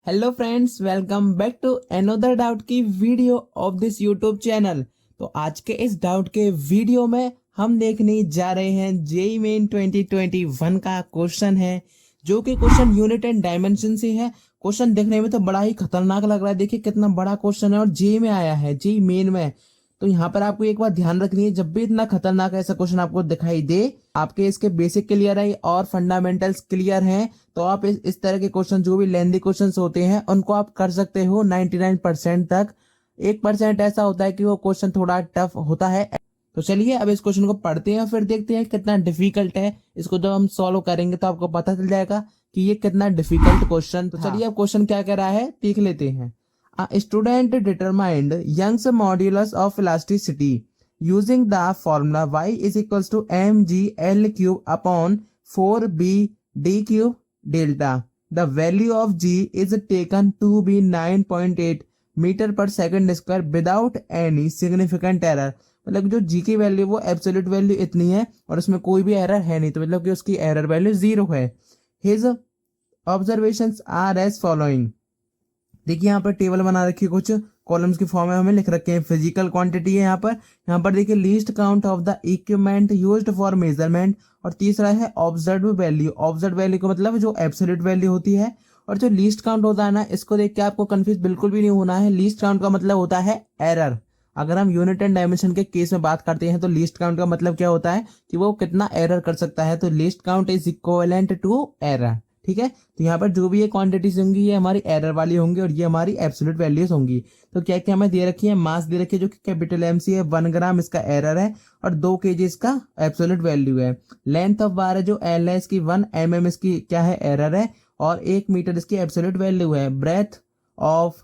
Hello friends, welcome back to another doubt की video of this YouTube channel. तो आज के इस डाउट के वीडियो में हम देखने जा रहे हैं जेईई मेन 2021 का क्वेश्चन है, जो कि क्वेश्चन यूनिट एंड डायमेंशन से है। क्वेश्चन देखने में तो बड़ा ही खतरनाक लग रहा है। देखिए कितना बड़ा क्वेश्चन है और जेईई में आया है, जेईई मेन में। तो यहाँ पर आपको एक बात ध्यान रखनी है, जब भी इतना खतरनाक ऐसा क्वेश्चन आपको दिखाई दे, आपके इसके बेसिक क्लियर है और फंडामेंटल्स क्लियर हैं, तो आप इस तरह के क्वेश्चन, जो भी लेंदी क्वेश्चंस होते हैं, उनको आप कर सकते हो 99% तक। 1% ऐसा होता है कि वो क्वेश्चन थोड़ा टफ होता है। तो चलिए अब इस क्वेश्चन को पढ़ते हैं, फिर देखते हैं कितना डिफिकल्ट है। इसको जब हम सॉल्व करेंगे तो आपको पता चल जाएगा कि ये कितना डिफिकल्ट क्वेश्चन। तो चलिए अब क्वेश्चन क्या कह रहा है देख लेते हैं। A student determined Young's modulus of elasticity using the formula y is equals to mg L cube upon 4b d cube delta. The value of g is taken to be 9.8 metre पर second square without any significant error. मतलब जो जी की value वो absolute value इतनी है और उसमें कोई भी एरर है नहीं, तो मतलब कि उसकी एरर वैल्यू 0 है। His observations are as following. देखिए यहाँ पर टेबल बना रखी है, कुछ कॉलम्स की फॉर्म में हमें लिख रखे हैं। फिजिकल क्वांटिटी है यहाँ पर देखिए least count of the equipment used for measurement, और तीसरा है ऑब्जर्व वैल्यू। ऑब्जर्व वैल्यू का मतलब जो एब्सोल्यूट वैल्यू होती है, और जो लीस्ट काउंट होता है ना, इसको देख के आपको कंफ्यूज बिल्कुल भी नहीं होना है। लीस्ट काउंट का मतलब होता है एरर। अगर हम यूनिट एंड डायमेंशन के केस में बात करते हैं तो लीस्ट काउंट का मतलब क्या होता है कि वो कितना एरर कर सकता है। तो least count is equivalent to error. ठीक है, तो यहाँ पर जो भी ये क्वांटिटीज होंगी ये हमारी एरर वाली होंगी और ये हमारी एब्सोल्यूट वैल्यूज होंगी। तो क्या क्या हमें दे रखी है, मास दे रखी है जो कि कैपिटल एम सी है, 1 ग्राम इसका एरर है और 2 kg इसका एब्सोल्यूट वैल्यू है। लेंथ ऑफ बार है जो एल है इसकी 1 mm इसकी क्या है एरर है, और 1 मीटर इसकी एब्सोल्यूट वैल्यू है। ब्रेथ ऑफ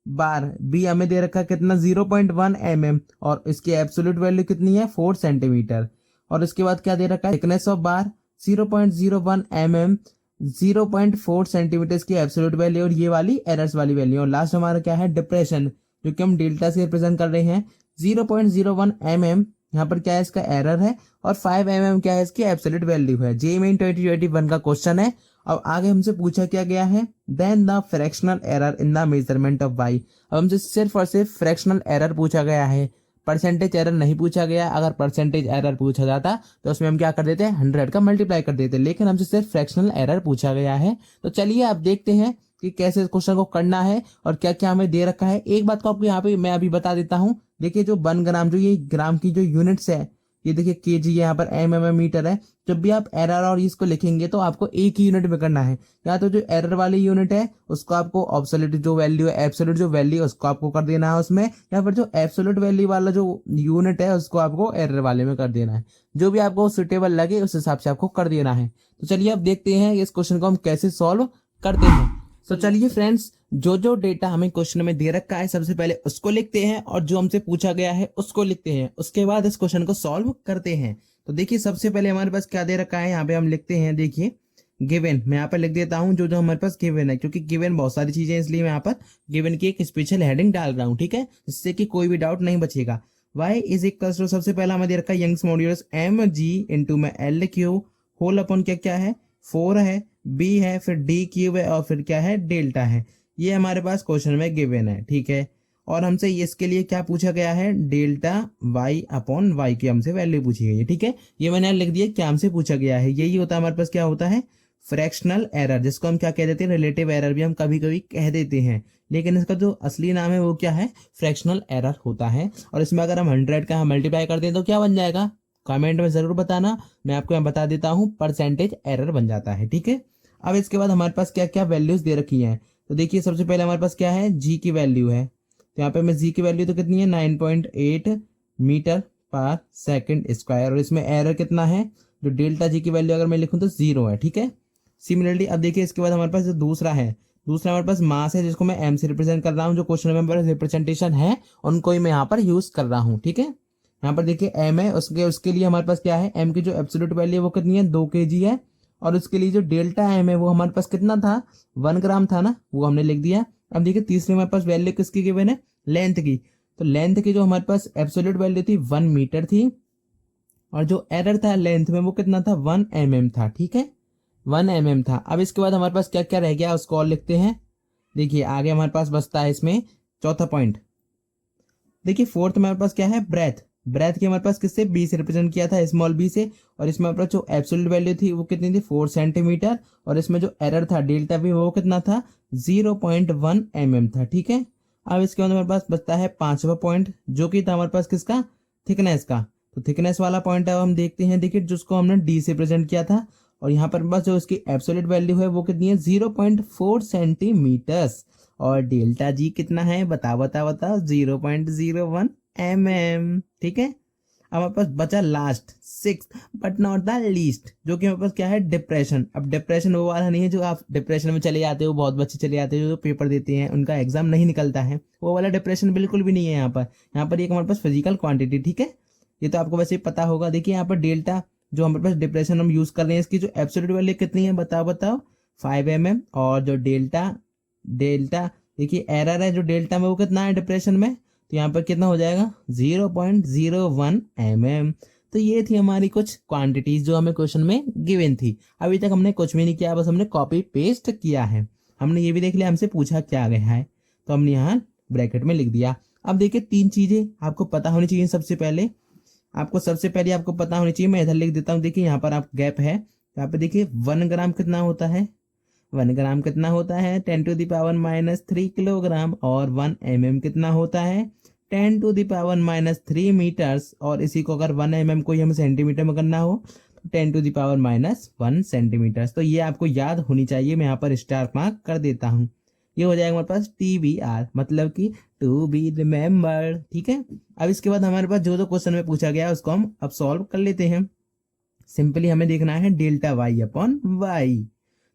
बार बी हमें दे रखा है कितना 0.1 mm और इसकी एब्सोल्यूट वैल्यू कितनी है 4 सेंटीमीटर। और इसके बाद क्या दे रखा है, thickness of bar 0.01 mm, 0.4 centimetre की एब्सोल्यूट वैल्यू और ये वाली एरर्स वाली वैल्यू। और लास्ट हमारा क्या है डिप्रेशन, जो कि हम डेल्टा से रिप्रेजेंट कर रहे हैं। 0.01 mm यहाँ पर क्या है इसका एरर है, और 5 mm क्या है इसकी एब्सोल्यूट वैल्यू है। जेईई मेन 2021 का क्वेश्चन है। अब आगे हमसे पूछा क्या गया है, then the fractional error in the measurement of Y. अब हमसे सिर्फ और सिर्फ फ्रैक्शनल एरर पूछा गया है, परसेंटेज एरर नहीं पूछा गया। अगर परसेंटेज एरर पूछा जाता तो उसमें हम क्या कर देते हैं 100 का मल्टीप्लाई कर देते, लेकिन हमसे सिर्फ फ्रैक्शनल एरर पूछा गया है। तो चलिए अब देखते हैं कि कैसे इस क्वेश्चन को करना है और क्या क्या हमें दे रखा है। एक बात को आपको यहाँ पे मैं अभी बता देता हूँ। देखिए जो 1 ग्राम, जो ये ग्राम की जो यूनिट्स है, ये देखिए केजी यहाँ पर mm मीटर है। जब भी आप एरर और इसको लिखेंगे तो आपको एक ही यूनिट में करना है। या तो जो एरर वाली यूनिट है उसको आपको ऑब्सोल्यूट जो वैल्यू है, एब्सोल्यूट जो वैल्यू है उसको आपको कर देना है उसमें, या फिर जो एब्सोल्यूट वैल्यू वाला जो यूनिट है उसको आपको एरर वाले में कर देना है। जो भी आपको सुटेबल लगे उस हिसाब से आपको कर देना है। तो चलिए अब देखते हैं इस क्वेश्चन को हम कैसे सॉल्व करते हैं। तो चलिए फ्रेंड्स, जो डेटा हमें क्वेश्चन में दे रखा है सबसे पहले उसको लिखते हैं, और जो हमसे पूछा गया है उसको लिखते हैं। उसके बाद इस क्वेश्चन को सॉल्व करते हैं। तो देखिए सबसे पहले हमारे पास क्या दे रखा है, यहाँ पे हम लिखते हैं। देखिए गिवन, मैं यहाँ पर लिख देता हूँ जो हमारे पास गिवन है, क्योंकि गिवन बहुत सारी चीजें हैं, इसलिए मैं यहाँ पर गिवन की एक स्पेशल हेडिंग डाल रहा हूँ। ठीक है, जिससे कि कोई भी डाउट नहीं बचेगा। y इज इक्वल टू, सबसे पहला हमें दे रखा है Young's modulus M G into में एल क्यूब होल अपन क्या क्या है 4 है, b है, फिर d क्यूब है, और फिर क्या है डेल्टा है। ये हमारे पास क्वेश्चन में गिवन है। ठीक है, और हमसे इसके लिए क्या पूछा गया है, डेल्टा y अपॉन y की हमसे वैल्यू पूछी गई है। ठीक है, ये मैंने लिख दिया क्या हमसे पूछा गया है। यही होता है हमारे पास क्या होता है फ्रैक्शनल एरर, जिसको हम क्या कह देते हैं रिलेटिव एरर भी हम कभी कभी कह देते हैं, लेकिन इसका जो असली नाम है वो क्या है फ्रैक्शनल एरर होता है। और इसमें अगर हम 100 का मल्टीप्लाई कर दें तो क्या बन जाएगा, कमेंट में जरूर बताना, मैं आपको यहाँ बता देता हूँ, परसेंटेज एरर बन जाता है। ठीक है, अब इसके बाद हमारे पास क्या क्या वैल्यूज दे रखी हैं। तो देखिए सबसे पहले हमारे पास क्या है जी की वैल्यू है। तो यहाँ पे मैं जी की वैल्यू तो कितनी है 9.8 मीटर पर सेकंड स्क्वायर, और इसमें एरर कितना है, जो डेल्टा जी की वैल्यू अगर मैं लिखूं तो 0 है। ठीक है, सिमिलरली अब देखिए इसके बाद हमारे पास जो दूसरा हमारे पास मास है, जिसको मैं एम से रिप्रेजेंट कर रहा हूँ। जो क्वेश्चन में रिप्रेजेंटेशन है उनको ही मैं यहाँ पर यूज कर रहा हूँ। ठीक है, यहाँ पर देखिए एम है, उसके लिए हमारे पास क्या है, एम की जो एब्सोल्यूट वैल्यू है वो कितनी है 2 kg है, और उसके लिए जो डेल्टा एम है वो हमारे पास कितना था 1 ग्राम था ना, वो हमने लिख दिया। अब देखिए तीसरी हमारे पास वैल्यू किसकी गिवन है, लेंथ की। तो लेंथ की जो हमारे पास एब्सोल्यूट वैल्यू थी 1 मीटर थी, और जो एरर था लेंथ में वो कितना था 1 mm था। ठीक है, 1 mm था। अब इसके बाद हमारे पास क्या क्या रह गया उसको और लिखते हैं। देखिए आगे हमारे पास बचता है इसमें चौथा पॉइंट। देखिए फोर्थ में हमारे पास क्या है, ब्रेथ। ब्रेथ की हमारे पास किससे, बी से रिप्रेजेंट किया था, स्मॉल बी से। और इसमें हमारे पास जो एब्सोल्यूट वैल्यू थी वो कितनी थी, 4 सेंटीमीटर। और इसमें जो एरर था डेल्टा भी वो कितना था, 0.1 mm था। ठीक है, अब इसके बाद हमारे पास बचता है पांचवा पॉइंट, जो कि था हमारे पास किसका, थिकनेस का। तो थिकनेस वाला पॉइंट अब हम देखते हैं। देखिए जिसको हमने डी से प्रेजेंट किया था, और यहाँ पर बस जो इसकी एब्सोल्यूट वैल्यू है वो कितनी है, 0.4 सेंटीमीटर्स। और डेल्टा जी कितना है, बताओ बताओ बताओ, 0.01 mm। ठीक है, अब हमारे पास बचा last, six but not the least, जो कि हमारे पास क्या है, डिप्रेशन। अब डिप्रेशन वो वाला नहीं है जो आप डिप्रेशन में चले जाते हो, बहुत बच्चे चले जाते हो जो पेपर देते हैं उनका एग्जाम नहीं निकलता है, वो वाला डिप्रेशन बिल्कुल भी नहीं है यहाँ पर। यहाँ पर एक हमारे पास फिजिकल क्वांटिटी। ठीक है, ये तो आपको वैसे ही पता होगा। देखिए यहाँ पर डेल्टा जो हमारे पास डिप्रेशन हम यूज कर रहे हैं, इसकी जो एब्सोल्यूट वैल्यू कितनी है, बताओ बताओ, 5 mm। और जो डेल्टा डेल्टा देखिए एरर है जो डेल्टा में वो कितना है डिप्रेशन में, तो यहाँ पर कितना हो जाएगा, 0.01 mm। तो ये थी हमारी कुछ क्वांटिटीज जो हमें क्वेश्चन में गिवन थी। अभी तक हमने कुछ भी नहीं किया, बस हमने कॉपी पेस्ट किया है। हमने ये भी देख लिया हमसे पूछा क्या गया है, तो हमने यहाँ ब्रैकेट में लिख दिया। अब देखिए तीन चीजें आपको पता होनी चाहिए। सबसे पहले आपको पता होनी चाहिए, मैं इधर लिख देता हूँ। देखिए यहाँ पर आप गैप है, यहाँ पे देखिए 1 ग्राम कितना होता है, 1 ग्राम कितना होता है, 10⁻³ किलोग्राम। और 1 mm कितना होता है, 10⁻³ मीटर्स। और इसी को अगर 1 mm को हमें सेंटीमीटर में करना हो तो 10⁻⁻1 सेंटीमीटर। तो ये आपको याद होनी चाहिए, मैं यहाँ पर स्टार मार्क कर देता हूँ। ये हो जाएगा हमारे पास TBR, मतलब कि टू बी रिमेम्बर्ड। ठीक है, अब इसके बाद हमारे पास जो जो क्वेश्चन में पूछा गया है उसको हम अब सॉल्व कर लेते हैं। सिंपली हमें देखना है डेल्टा वाई अपॉन वाई।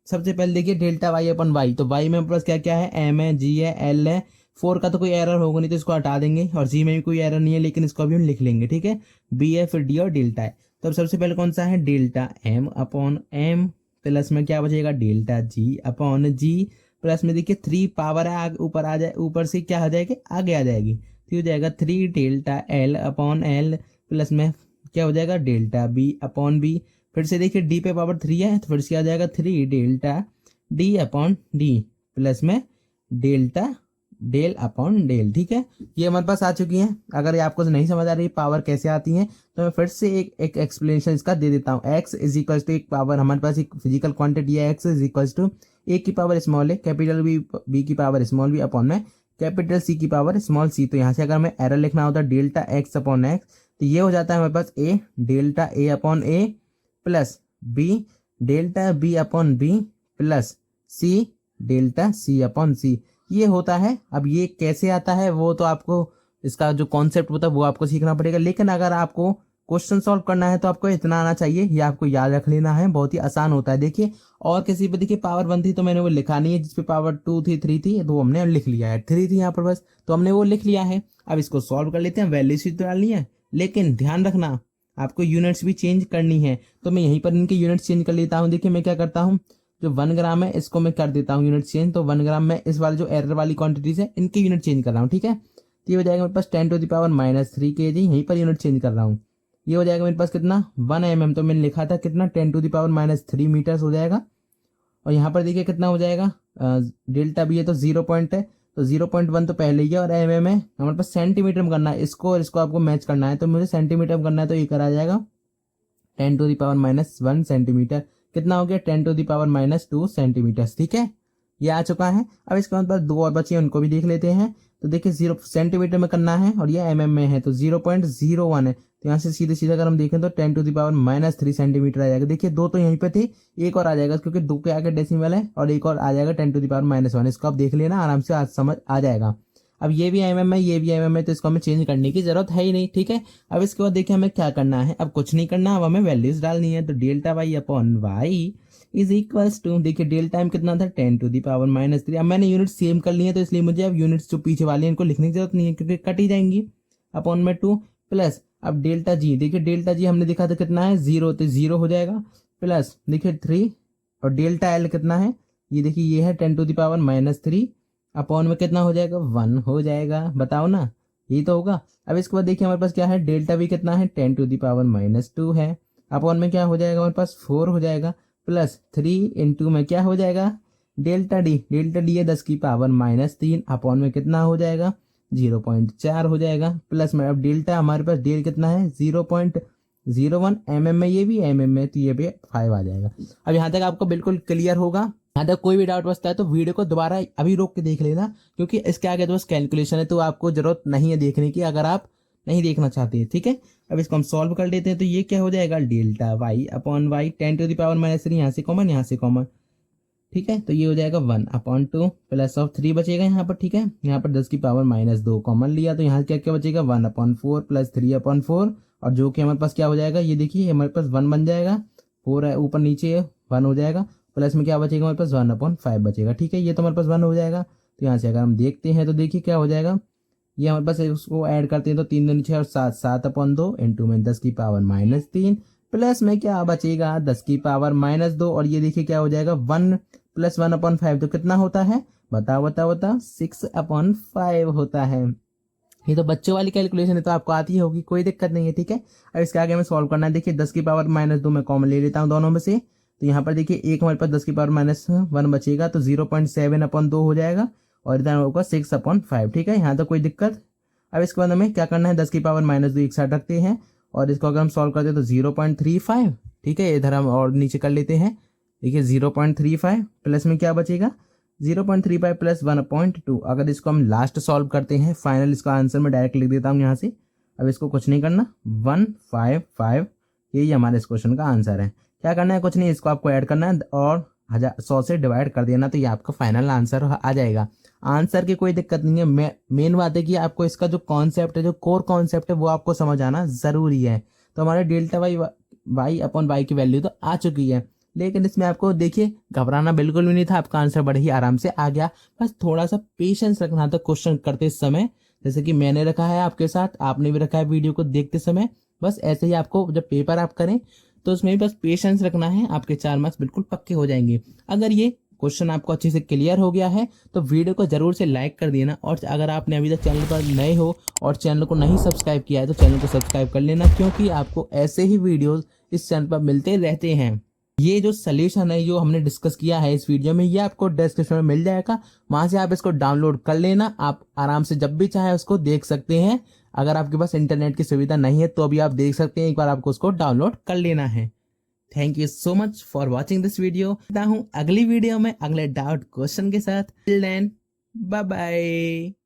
सबसे पहले देखिए डेल्टा वाई अपन वाई, तो वाई में हमारे पास क्या क्या है, एम है, जी है, एल है। 4 का तो कोई एरर होगा नहीं तो इसको हटा देंगे, और जी में भी कोई एरर नहीं है लेकिन इसको अभी हम लिख लेंगे। ठीक है, बी है, फिर डी और डेल्टा है। तो अब सबसे पहले कौन सा है, delta M upon M, plus में क्या बचेगा, delta G upon G. Plus में देखिए 3 पावर है, ऊपर आ जाए, ऊपर से क्या हो जाएगी, आगे आ जाएगी, तो हो जाएगा 3 delta L upon L. Plus में क्या हो जाएगा, डेल्टा बी अपॉन बी। फिर से देखिए डी पे पावर 3 है, तो फिर से आ जाएगा 3 delta D upon D. Plus में डेल्टा डेल अपॉन डेल। ठीक है, ये हमारे पास आ चुकी है। अगर ये आपको नहीं समझ आ रही पावर कैसे आती है, तो मैं फिर से एक एक्सप्लेनेशन इसका दे देता हूँ। एक्स इज इक्वल टू एक पावर, हमारे पास एक फिजिकल क्वांटिटी है, एक्स इज इक्वल टू ए की पावर स्मॉल है, कैपिटल बी की पावर स्मॉल बी अपॉन में कैपिटल सी की पावर स्मॉल सी। तो यहाँ से अगर हमें एरर लिखना होता है डेल्टा एक्स अपॉन एक्स, तो ये हो जाता है हमारे पास A delta A upon A, plus B delta B upon B, plus C delta C upon C. ये होता है। अब ये कैसे आता है वो तो आपको, इसका जो कॉन्सेप्ट होता है वो आपको सीखना पड़ेगा। लेकिन अगर आपको क्वेश्चन सॉल्व करना है तो आपको इतना आना चाहिए, ये आपको याद रख लेना है, बहुत ही आसान होता है। देखिए और किसी पे देखिए पावर 1 थी तो मैंने वो लिखा नहीं है, जिसपे पावर 2 थी 3 थी तो हमने लिख लिया है, 3 थी यहाँ पर बस तो हमने वो लिख लिया है। अब इसको सॉल्व कर लेते हैं, वैल्यू शीट तो डालनी है, लेकिन ध्यान रखना आपको यूनिट्स भी चेंज करनी है। तो मैं यहीं पर इनके यूनिट्स चेंज कर लेता हूँ। देखिए मैं क्या करता हूँ, जो 1 ग्राम है इसको मैं कर देता हूँ यूनिट चेंज। तो 1 ग्राम में इस वाले जो एरर वाली क्वांटिटीज है इनके यूनिट चेंज कर रहा हूँ। ठीक है, तो ये हो जाएगा मेरे पास 10⁻³ kg, यहीं पर यूनिट चेंज कर रहा हूँ। ये हो जाएगा मेरे पास कितना, 1 mm, तो मैंने लिखा था कितना, 10⁻³ मीटर्स हो जाएगा। और यहाँ पर देखिए कितना हो जाएगा, डेल्टा भी है तो 0 पॉइंट है, तो 0.1 तो पहले ही है, और mm है हमारे पास सेंटीमीटर में करना है इसको, और इसको आपको मैच करना है तो मुझे सेंटीमीटर में करना है। तो ये करा जाएगा 10⁻⁻1 सेंटीमीटर। कितना हो गया, 10⁻⁻2 सेंटीमीटर। ठीक है, ये आ चुका है। अब इसके बाद 2 और बचे उनको भी देख लेते हैं। तो देखिए 0 सेंटीमीटर में करना है और ये mm में है, तो 0.01 है। तो यहाँ से सीधे सीधे अगर हम देखें तो 10⁻³ सेंटीमीटर आ जाएगा। देखिए 2 तो यहीं पे थे, एक और आ जाएगा क्योंकि 2 के आगे डेसिमल है, और एक और आ जाएगा 10⁻⁻1। इसको आप देख लेना आराम से, आज समझ आ जाएगा। अब ये भी mm है, ये भी mm है, तो इसको हमें चेंज करने की जरूरत है ही नहीं। ठीक है, अब इसके बाद देखिए हमें क्या करना है, अब कुछ नहीं करना, अब हमें वैल्यूज डालनी है। तो delta Y upon Y is equals to, देखिए डेल्टा टाइम कितना था, 10⁻³ अब मैंने यूनिट सेम कर ली है, तो इसलिए मुझे अब यूनिट्स जो पीछे वाली है इनको लिखने की जरूरत नहीं है क्योंकि कट ही जाएंगी। अपॉन में 2, प्लस अब डेल्टा जी, देखिए डेल्टा जी हमने देखा था कितना है, 0, तो 0 हो जाएगा। प्लस देखिए 3, और डेल्टा एल कितना है, ये देखिए ये है 10⁻³ अपॉन में कितना हो जाएगा, 1 हो जाएगा। बताओ ना, यही तो होगा। अब इसके बाद देखिए हमारे पास क्या है, डेल्टा भी कितना है, 10⁻² है। अपॉन में क्या हो जाएगा हमारे पास, 4 हो जाएगा। प्लस 3 इंटू में क्या हो जाएगा, डेल्टा डी है 10 की पावर -3 अपॉन में कितना हो जाएगा 0.4 हो जाएगा, प्लस में अब डेल्टा हमारे पास डेल कितना है 0.01 mm में, ये भी mm में, तो ये भी 5 आ जाएगा। अब यहाँ तक आपको बिल्कुल क्लियर होगा। यहाँ तक कोई भी डाउट बचता है तो वीडियो को दोबारा अभी रोक के देख लेना, क्योंकि इसके आगे तो बस कैलकुलेशन है, तो आपको जरूरत नहीं है देखने की अगर आप नहीं देखना चाहते हैं, ठीक है। अब इसको हम सॉल्व कर लेते हैं, तो ये क्या हो जाएगा डेल्टा वाई अपॉन वाई 10⁻³ यहाँ से कॉमन, यहाँ से कॉमन, ठीक है। तो ये हो जाएगा 1/2 प्लस ऑफ 3 बचेगा यहाँ पर, ठीक है। यहाँ पर 10 की पावर -2 कॉमन लिया, तो यहाँ क्या क्या बचेगा 1/4 प्लस 3/4, और जो कि हमारे पास क्या हो जाएगा, ये देखिए हमारे पास 1 बन जाएगा, 4 है ऊपर नीचे 1 हो जाएगा, प्लस में क्या बचेगा हमारे पास 1/5 बचेगा, ठीक है। ये तो हमारे पास 1 हो जाएगा। तो यहाँ से अगर हम देखते हैं तो देखिए क्या हो जाएगा, ये हमारे पास उसको ऐड करते हैं तो 3 दूनी 6 और 7, 7/2 इंटू में 10 की पावर -3 प्लस में क्या बचेगा 10 की पावर -2, और ये देखिए क्या हो जाएगा 1 प्लस 1/5 तो कितना होता है, बताओ 6/5 होता है। ये तो बच्चों वाली कैलकुलेशन है, तो आपको आती होगी, कोई दिक्कत नहीं है, ठीक है। अब इसके आगे हमें सॉल्व करना है। देखिए 10 की पावर -2 मैं कॉमन ले लेता हूँ दोनों में से, तो यहाँ पर देखिए एक हमारे पास 10 की पावर -1 बचेगा, तो 0.7/2 हो जाएगा, और इधर होगा 6/5, ठीक है। यहाँ तो कोई दिक्कत। अब इसके बाद हमें क्या करना है, 10 की पावर -2 एक साथ रखते हैं, और इसको अगर हम सॉल्व करते हैं तो 0.35, ठीक है। इधर हम और नीचे कर लेते हैं, देखिए 0.35 प्लस में क्या बचेगा 0.35 प्लस 1/2। अगर इसको हम लास्ट सॉल्व करते हैं, फाइनल इसका आंसर मैं डायरेक्ट लिख देता हूँ यहाँ से, अब इसको कुछ नहीं करना, 155, यही हमारे इस क्वेश्चन का आंसर है। क्या करना है, कुछ नहीं, इसको आपको ऐड करना है और 100 से डिवाइड कर देना, तो ये आपका फाइनल आंसर आ जाएगा। आंसर की कोई दिक्कत नहीं है, मेन बात है कि आपको इसका जो कॉन्सेप्ट है, जो कोर कॉन्सेप्ट है, वो आपको समझ आना जरूरी है। तो हमारे डेल्टा वाई अपॉन वाई की वैल्यू तो आ चुकी है, लेकिन इसमें आपको देखिए घबराना बिल्कुल भी नहीं था, आपका आंसर बड़े ही आराम से आ गया। बस थोड़ा सा पेशेंस रखना था क्वेश्चन करते समय, जैसे कि मैंने रखा है आपके साथ, आपने भी रखा है वीडियो को देखते समय। बस ऐसे ही आपको जब पेपर आप करें तो उसमें भी बस पेशेंस रखना है, आपके 4 मार्क्स बिल्कुल पक्के हो जाएंगे। अगर ये क्वेश्चन आपको अच्छे से क्लियर हो गया है तो वीडियो को जरूर से लाइक कर देना, और अगर आपने अभी तक चैनल पर नए हो और चैनल को नहीं सब्सक्राइब किया है तो चैनल को सब्सक्राइब कर लेना, क्योंकि आपको ऐसे ही वीडियोस इस चैनल पर मिलते रहते हैं। ये जो सॉल्यूशन है जो हमने डिस्कस किया है इस वीडियो में, ये आपको डिस्क्रिप्शन में मिल जाएगा, वहां से आप इसको डाउनलोड कर लेना, आप आराम से जब भी चाहे उसको देख सकते हैं। अगर आपके पास इंटरनेट की सुविधा नहीं है तो अभी आप देख सकते हैं, एक बार आपको उसको डाउनलोड कर लेना है। Thank you so much for watching this video. मिलता हूँ अगली वीडियो में अगले डाउट क्वेश्चन के साथ। Till then bye bye.